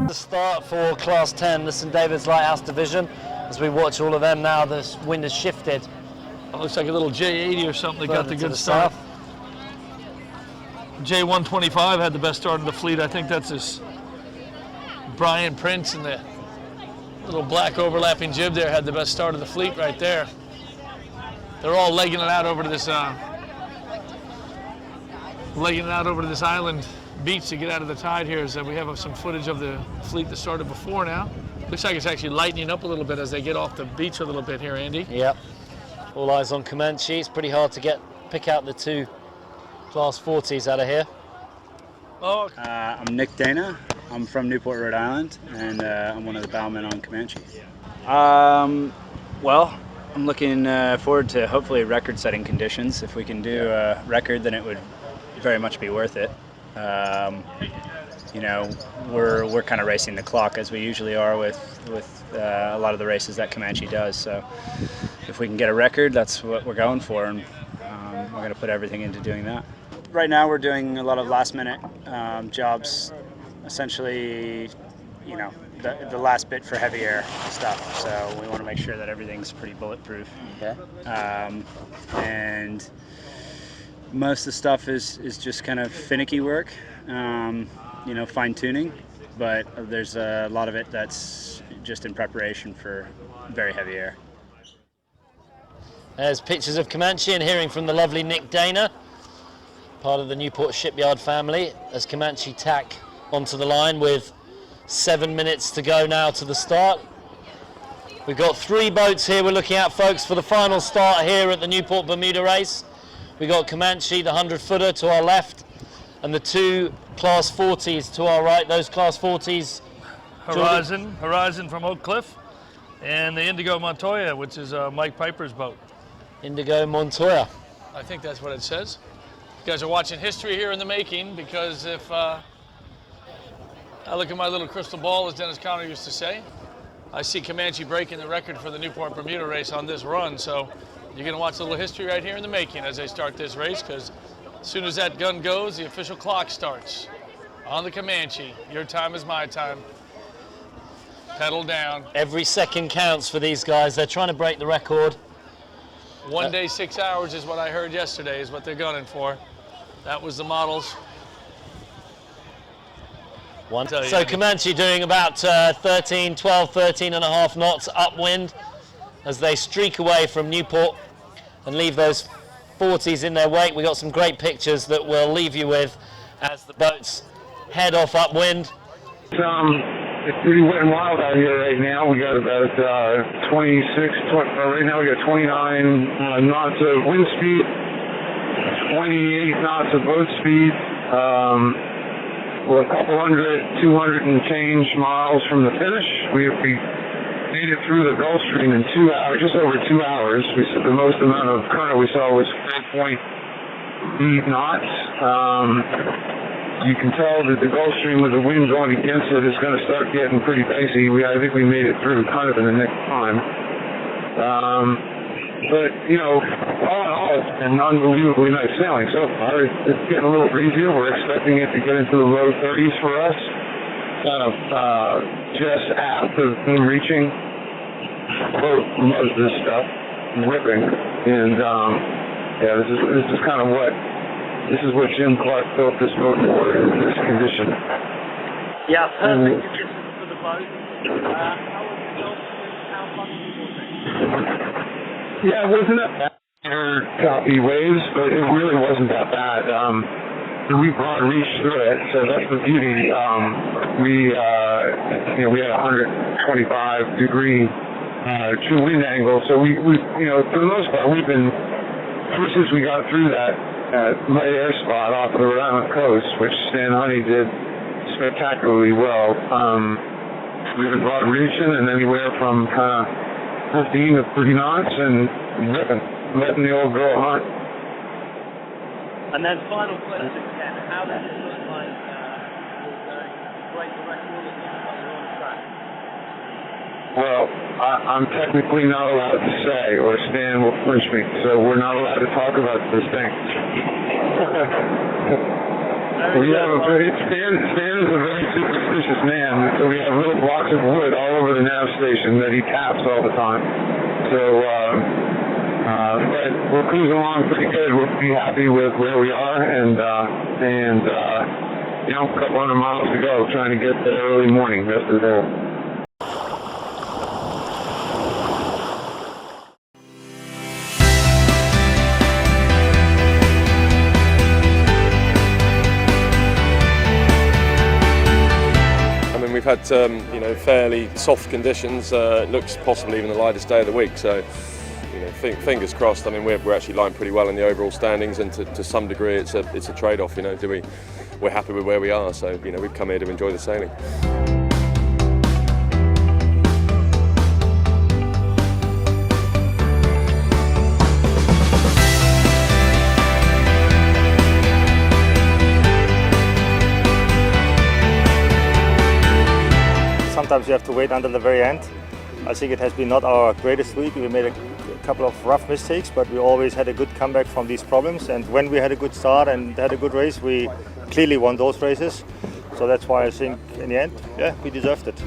The start for Class 10, the St David's Lighthouse Division. As we watch all of them now, the wind has shifted. It looks like a little J80 or something that got the good start. J125 had the best start of the fleet. I think that's this Brian Prince, and the little black overlapping jib there had the best start of the fleet right there. They're all legging it out over to this island beach to get out of the tide here. So we have some footage of the fleet that started before now. Looks like it's actually lightening up a little bit as they get off the beach a little bit here, Andy. Yep. All eyes on Comanche. It's pretty hard to pick out the two Class 40s out of here. Oh. I'm Nick Dana. I'm from Newport, Rhode Island, and I'm one of the bowmen on Comanche. Well, I'm looking forward to hopefully record-setting conditions. If we can do a record, then it would very much be worth it. You know, we're kind of racing the clock as we usually are with a lot of the races that Comanche does. So if we can get a record, that's what we're going for, and we're going to put everything into doing that. Right now we're doing a lot of last-minute jobs, essentially, you know, the last bit for heavy air stuff. So we want to make sure that everything's pretty bulletproof. Okay. And most of the stuff is just kind of finicky work, you know, fine-tuning, but there's a lot of it that's just in preparation for very heavy air. There's pictures of Comanche and hearing from the lovely Nick Dana, part of the Newport Shipyard family, as Comanche tack onto the line with 7 minutes to go now to the start. We've got 3 boats here we're looking at, folks, for the final start here at the Newport-Bermuda Race. We've got Comanche, the 100-footer, to our left, and the 2 Class 40s to our right. Those Class 40s... Horizon from Oak Cliff, and the Indigo Montoya, which is Mike Piper's boat. Indigo Montoya. I think that's what it says. You guys are watching history here in the making, because if I look at my little crystal ball, as Dennis Conner used to say, I see Comanche breaking the record for the Newport-Bermuda Race on this run. So you're going to watch a little history right here in the making as they start this race, because as soon as that gun goes, the official clock starts on the Comanche. Your time is my time. Pedal down. Every second counts for these guys. They're trying to break the record. 1 day, 6 hours is what I heard yesterday, is what they're gunning for. That was the models. So Comanche doing about 12, 13 and a half knots upwind as they streak away from Newport and leave those 40s in their wake. We got some great pictures that we'll leave you with as the boats head off upwind. It's pretty wet and wild out here right now. We got about right now we got 29 knots of wind speed, 28 knots of boat speed. We're a couple 200 and change miles from the finish. We made it through the Gulf Stream in 2 hours, just over 2 hours. The most amount of current we saw was 4.8 knots. You can tell that the Gulf Stream, with the wind going against it, is going to start getting pretty dicey. I think we made it through kind of in the nick of time. But, you know, all in all, it's been unbelievably nice sailing so far. It's getting a little breezier. We're expecting it to get into the low 30s for us, kind of just after them reaching. Boat loves this stuff, whipping. And, yeah, this is kind of what This is what Jim Clark built this boat for, in this condition. Yeah, perfect And- conditions for the boat. How fun was it? Yeah, it wasn't that bad. Choppy waves, but it really wasn't that bad. We brought reach through it, so that's the beauty. We had 125 degree true wind angle, so we for the most part, we've been, ever since we got through that light air spot off of the Rhode Island coast, which Stan Honey did spectacularly well. We've been broad reaching and anywhere from kind of 15 to 30 knots and letting the old girl hunt. And then final question, Ken, how does it look like you're going to break the record or you're on track? Well, I'm technically not allowed to say, or Stan will punch me, so we're not allowed to talk about this thing. Stan is a very superstitious man, so we have little blocks of wood all over the nav station that he taps all the time. So, but we're cruising along pretty good. We'll be happy with where we are, and a couple hundred miles to go, trying to get there early morning, rest of the day. We've had fairly soft conditions. It looks possibly even the lightest day of the week. So fingers crossed. I mean we're actually lying pretty well in the overall standings, and to some degree it's a trade-off. We're happy with where we are. So we've come here to enjoy the sailing. Sometimes you have to wait until the very end. I think it has been not our greatest week. We made a couple of rough mistakes, but we always had a good comeback from these problems. And when we had a good start and had a good race, we clearly won those races. So that's why I think in the end, yeah, we deserved it.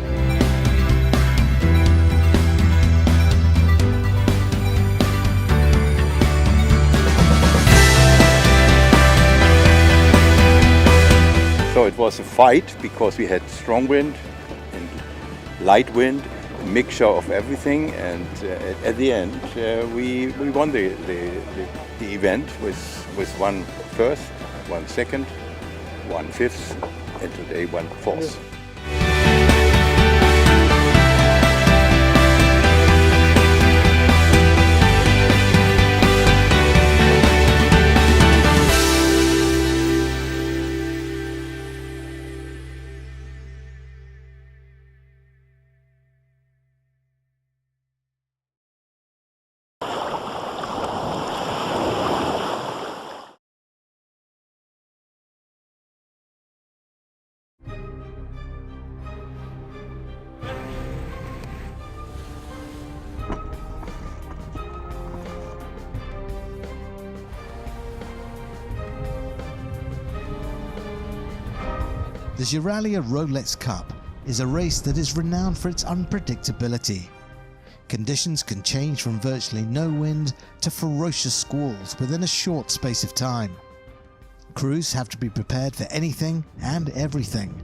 So it was a fight because we had strong wind and light wind, a mixture of everything, and at the end we won the event with 1 first, 1 second, 1 fifth, and today 1 fourth. The Giralia Rolex Cup is a race that is renowned for its unpredictability. Conditions can change from virtually no wind to ferocious squalls within a short space of time. Crews have to be prepared for anything and everything,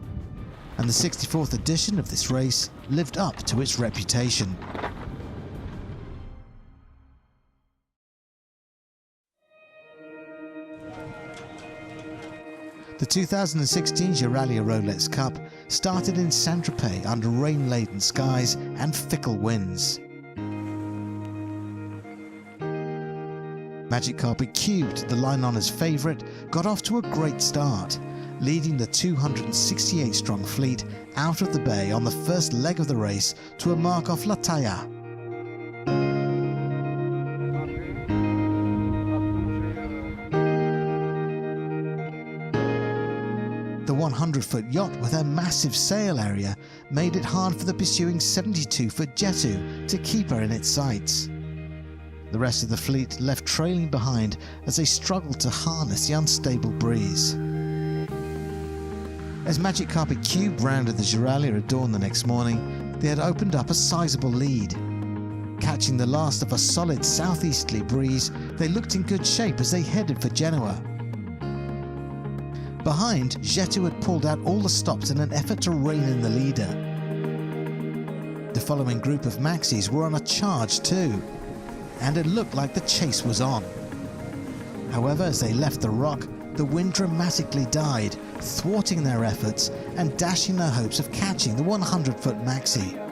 and the 64th edition of this race lived up to its reputation. The 2016 Giralia Rolex Cup started in Saint-Tropez under rain-laden skies and fickle winds. Magic Carpet Cubed, the line honours favourite, got off to a great start, leading the 268-strong fleet out of the bay on the first leg of the race to a mark off La Talla. The 100-foot yacht with her massive sail area made it hard for the pursuing 72-foot Jetu to keep her in its sights. The rest of the fleet left trailing behind as they struggled to harness the unstable breeze. As Magic Carpet Cube rounded the Giralia at dawn the next morning, they had opened up a sizable lead. Catching the last of a solid southeasterly breeze, they looked in good shape as they headed for Genoa. Behind, Jetu had pulled out all the stops in an effort to rein in the leader. The following group of maxis were on a charge too, and it looked like the chase was on. However, as they left the rock, the wind dramatically died, thwarting their efforts and dashing their hopes of catching the 100-foot maxi.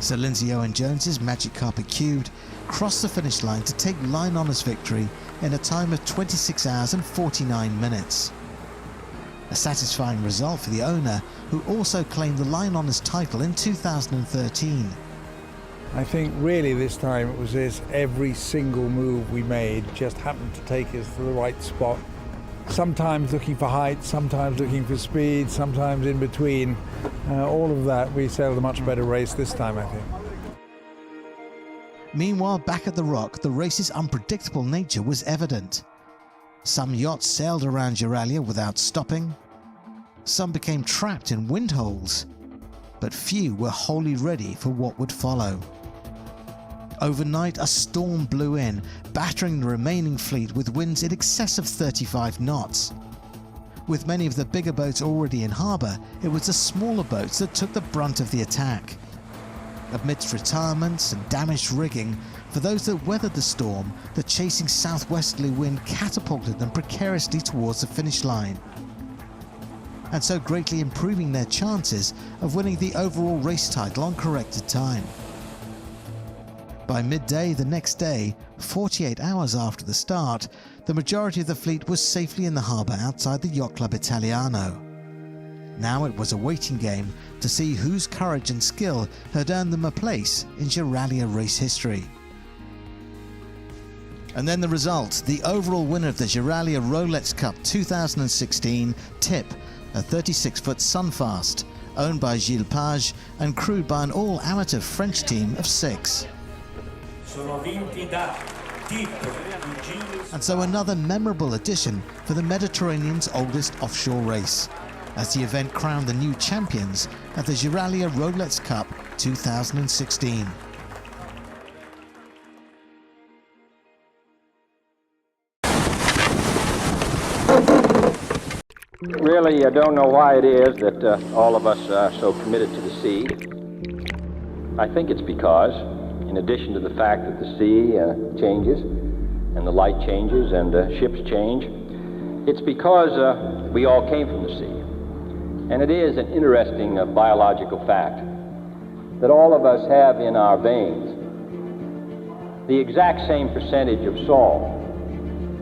Sir Lindsay Owen-Jones's Magic Carpet Cubed crossed the finish line to take line honours victory in a time of 26 hours and 49 minutes. A satisfying result for the owner, who also claimed the line honours title in 2013. I think really this time it was this, every single move we made just happened to take us to the right spot. Sometimes looking for height, sometimes looking for speed, sometimes in between. All of that, we sailed a much better race this time, I think. Meanwhile, back at the rock, the race's unpredictable nature was evident. Some yachts sailed around Euralia without stopping. Some became trapped in wind holes. But few were wholly ready for what would follow. Overnight, a storm blew in, battering the remaining fleet with winds in excess of 35 knots. With many of the bigger boats already in harbour, it was the smaller boats that took the brunt of the attack. Amidst retirements and damaged rigging, for those that weathered the storm, the chasing southwesterly wind catapulted them precariously towards the finish line, and so greatly improving their chances of winning the overall race title on corrected time. By midday the next day, 48 hours after the start, the majority of the fleet was safely in the harbour outside the Yacht Club Italiano. Now it was a waiting game to see whose courage and skill had earned them a place in Euralia race history. And then the result, the overall winner of the Euralia Rolex Cup 2016, Tip, a 36-foot Sunfast, owned by Gilles Page and crewed by an all-amateur French team of 6. And so another memorable addition for the Mediterranean's oldest offshore race, as the event crowned the new champions at the Euralia Rolex Cup 2016. Really, I don't know why it is that all of us are so committed to the sea. I think it's because, in addition to the fact that the sea changes, and the light changes, and ships change, it's because we all came from the sea. And it is an interesting biological fact that all of us have in our veins the exact same percentage of salt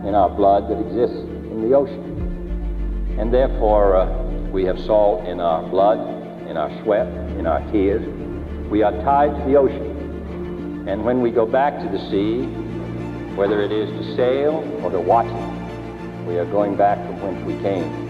in our blood that exists in the ocean. And therefore, we have salt in our blood, in our sweat, in our tears. We are tied to the ocean. And when we go back to the sea, whether it is to sail or to watch it, we are going back from whence we came.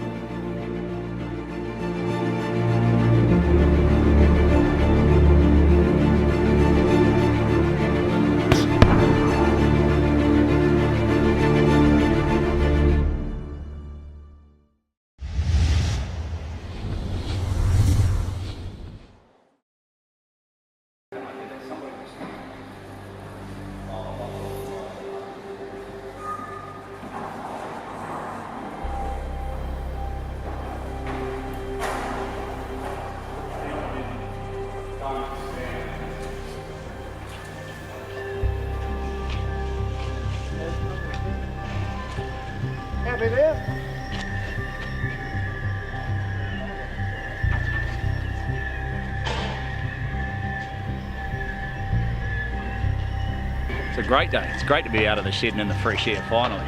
It's a great day. It's great to be out of the shed and in the fresh air finally.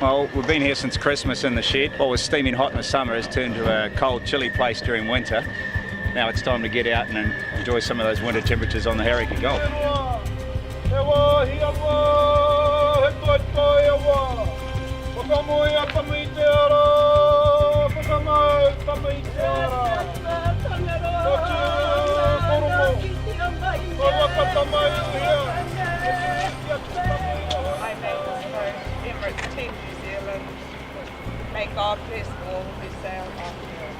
Well, we've been here since Christmas in the shed. What was steaming hot in the summer has turned to a cold, chilly place during winter. Now it's time to get out and enjoy some of those winter temperatures on the Harrika Gulf. Emirates Team New Zealand. May God bless all who sail on here.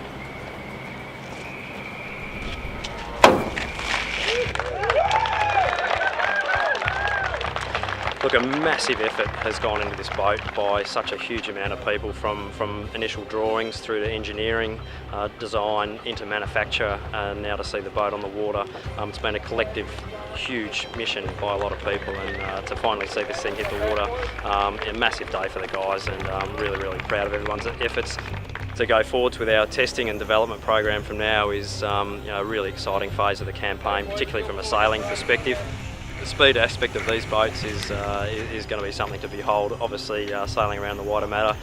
Look, a massive effort has gone into this boat by such a huge amount of people, from initial drawings through to engineering, design, into manufacture, and now to see the boat on the water. It's been a collective, huge mission by a lot of people, and to finally see this thing hit the water, a massive day for the guys, and really, really proud of everyone's efforts. To go forwards with our testing and development program from now is a really exciting phase of the campaign, particularly from a sailing perspective. The speed aspect of these boats is going to be something to behold. Obviously, sailing around the Waitemata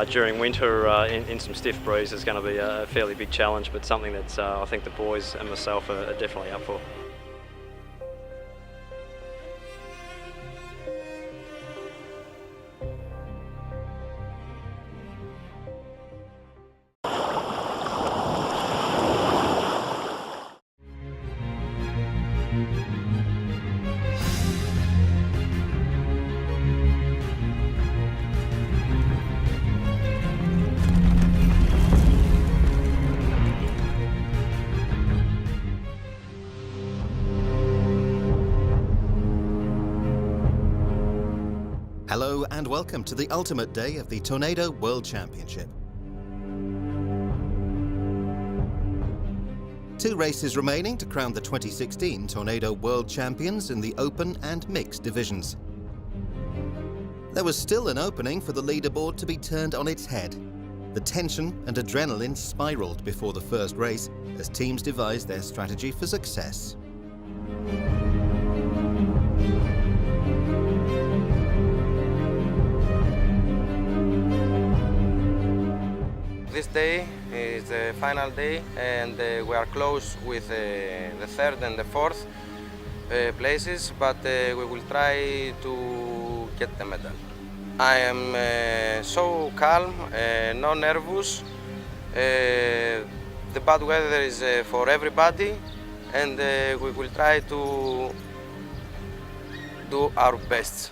during winter in some stiff breeze is going to be a fairly big challenge, but something that I think the boys and myself are definitely up for. Hello and welcome to the ultimate day of the Tornado World Championship. 2 races remaining to crown the 2016 Tornado World Champions in the open and mixed divisions. There was still an opening for the leaderboard to be turned on its head. The tension and adrenaline spiraled before the first race as teams devised their strategy for success. This day is the final day, and we are close with the third and the fourth places, but we will try to get the medal. I am so calm, no nervous. The bad weather is for everybody, and we will try to do our best.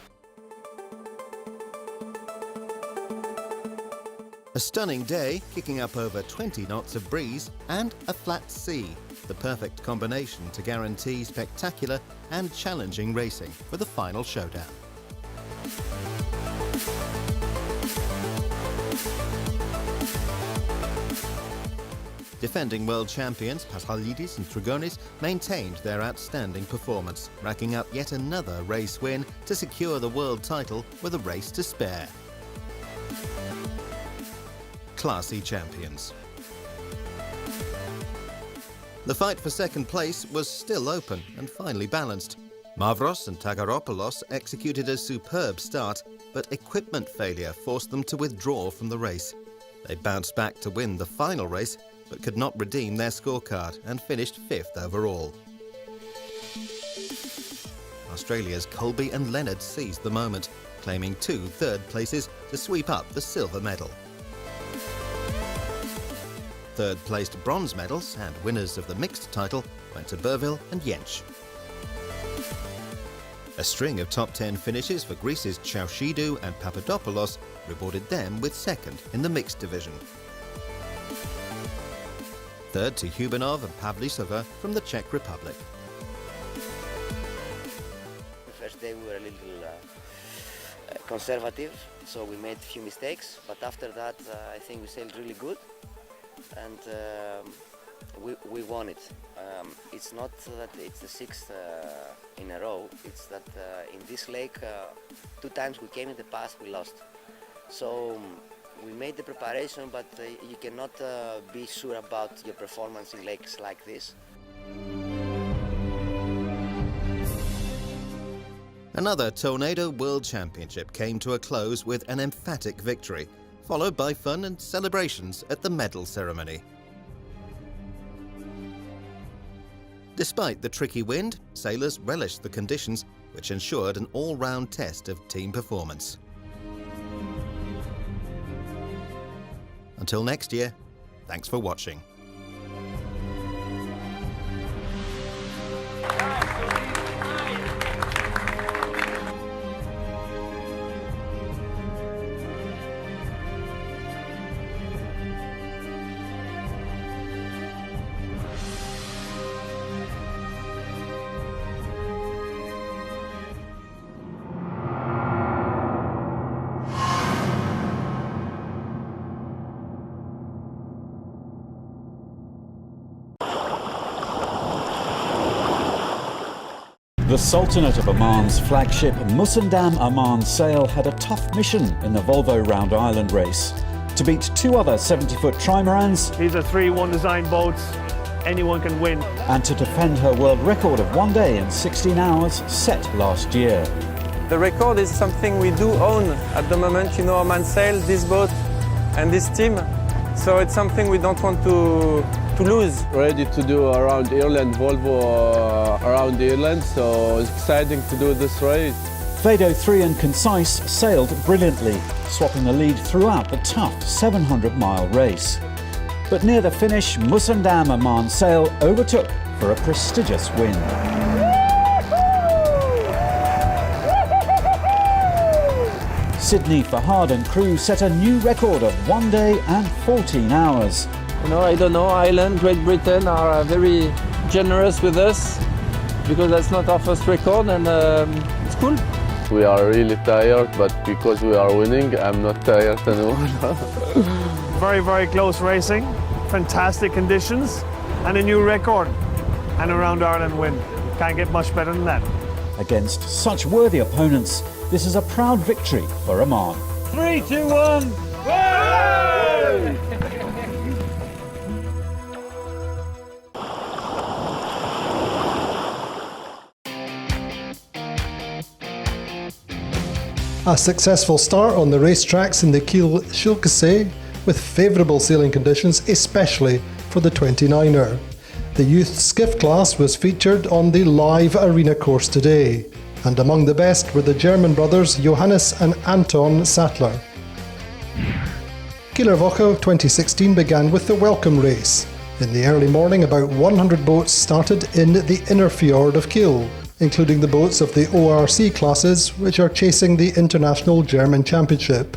A stunning day, kicking up over 20 knots of breeze and a flat sea, the perfect combination to guarantee spectacular and challenging racing for the final showdown. Defending world champions Pascalidis and Trigonis maintained their outstanding performance, racking up yet another race win to secure the world title with a race to spare. Classy champions. The fight for second place was still open and finely balanced. Mavros and Tagaropoulos executed a superb start, but equipment failure forced them to withdraw from the race. They bounced back to win the final race, but could not redeem their scorecard and finished 5th overall. Australia's Colby and Leonard seized the moment, claiming 2 third places to sweep up the silver medal. Third-placed bronze medals and winners of the mixed title went to Burville and Jensch. A string of top 10 finishes for Greece's Chaushidou and Papadopoulos rewarded them with second in the mixed division. Third to Hubanov and Pavlisova from the Czech Republic. The first day we were a little conservative, so we made a few mistakes, but after that I think we sailed really good. And we won it. It's not that it's the 6th in a row, it's that in this lake 2 times we came in the past, we lost. So we made the preparation, but you cannot be sure about your performance in lakes like this. Another Tornado World Championship came to a close with an emphatic victory, followed by fun and celebrations at the medal ceremony. Despite the tricky wind, sailors relished the conditions, which ensured an all-round test of team performance. Until next year, thanks for watching. The Sultanate of Oman's flagship Musandam Oman Sail had a tough mission in the Volvo Round Island race. To beat two other 70-foot trimarans. These are 3-1 design boats. Anyone can win. And to defend her world record of 1 day and 16 hours set last year. The record is something we do own at the moment. You know, Oman Sail, this boat and this team. So it's something we don't want to lose. Ready to do around Ireland, Volvo around Ireland, so it's exciting to do this race. Fado 3 and Concise sailed brilliantly, swapping the lead throughout the tough 700-mile race. But near the finish, Musandam Oman Sail overtook for a prestigious win. Sydney Fahad and crew set a new record of 1 day and 14 hours. You know, I don't know, Ireland, Great Britain are very generous with us because that's not our first record, and it's cool. We are really tired, but because we are winning, I'm not tired anymore. Very, very close racing, fantastic conditions, and a new record, and a Round Ireland win. Can't get much better than that. Against such worthy opponents, this is a proud victory for Oman. 3, 2, 1, way! A successful start on the racetracks in the Kiel Week with favourable sailing conditions, especially for the 29er. The youth skiff class was featured on the live arena course today, and among the best were the German brothers Johannes and Anton Sattler. Kieler Woche 2016 began with the welcome race. In the early morning, about 100 boats started in the inner fjord of Kiel, including the boats of the ORC classes, which are chasing the International German Championship.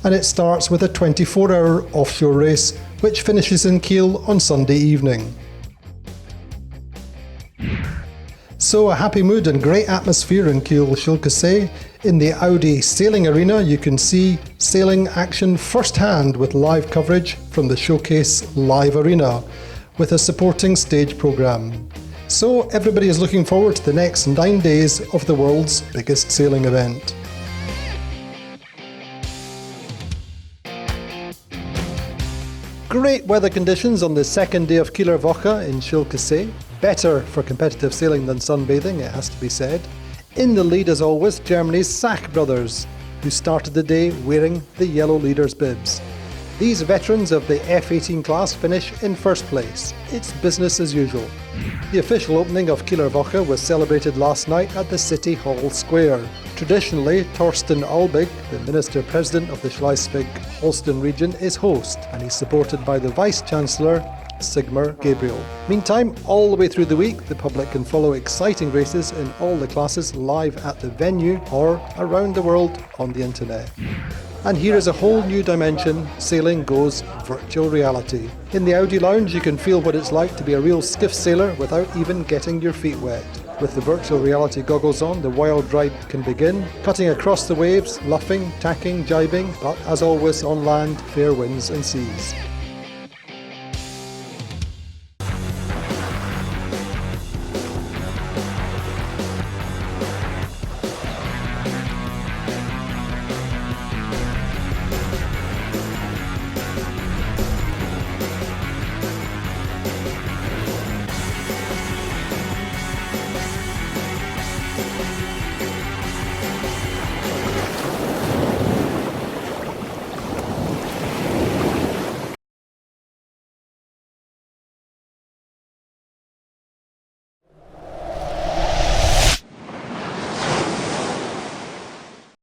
And it starts with a 24-hour offshore race, which finishes in Kiel on Sunday evening. So a happy mood and great atmosphere in Kiel Week. In the Audi Sailing Arena, you can see sailing action firsthand with live coverage from the Showcase Live Arena, with a supporting stage programme. So everybody is looking forward to the next 9 days of the world's biggest sailing event. Great weather conditions on the second day of Kieler Woche in Schilkesee. Better for competitive sailing than sunbathing, it has to be said. In the lead, as always, Germany's Sach brothers, who started the day wearing the yellow leaders' bibs. These veterans of the F-18 class finish in first place. It's business as usual. The official opening of Kieler Woche was celebrated last night at the City Hall Square. Traditionally, Torsten Albig, the Minister-President of the Schleswig-Holstein region, is host, and he's supported by the Vice-Chancellor, Sigmar Gabriel. Meantime, all the way through the week, the public can follow exciting races in all the classes live at the venue or around the world on the internet. And here is a whole new dimension: sailing goes virtual reality. In the Audi Lounge, you can feel what it's like to be a real skiff sailor without even getting your feet wet. With the virtual reality goggles on, the wild ride can begin, cutting across the waves, luffing, tacking, jibing, but as always on land, fair winds and seas.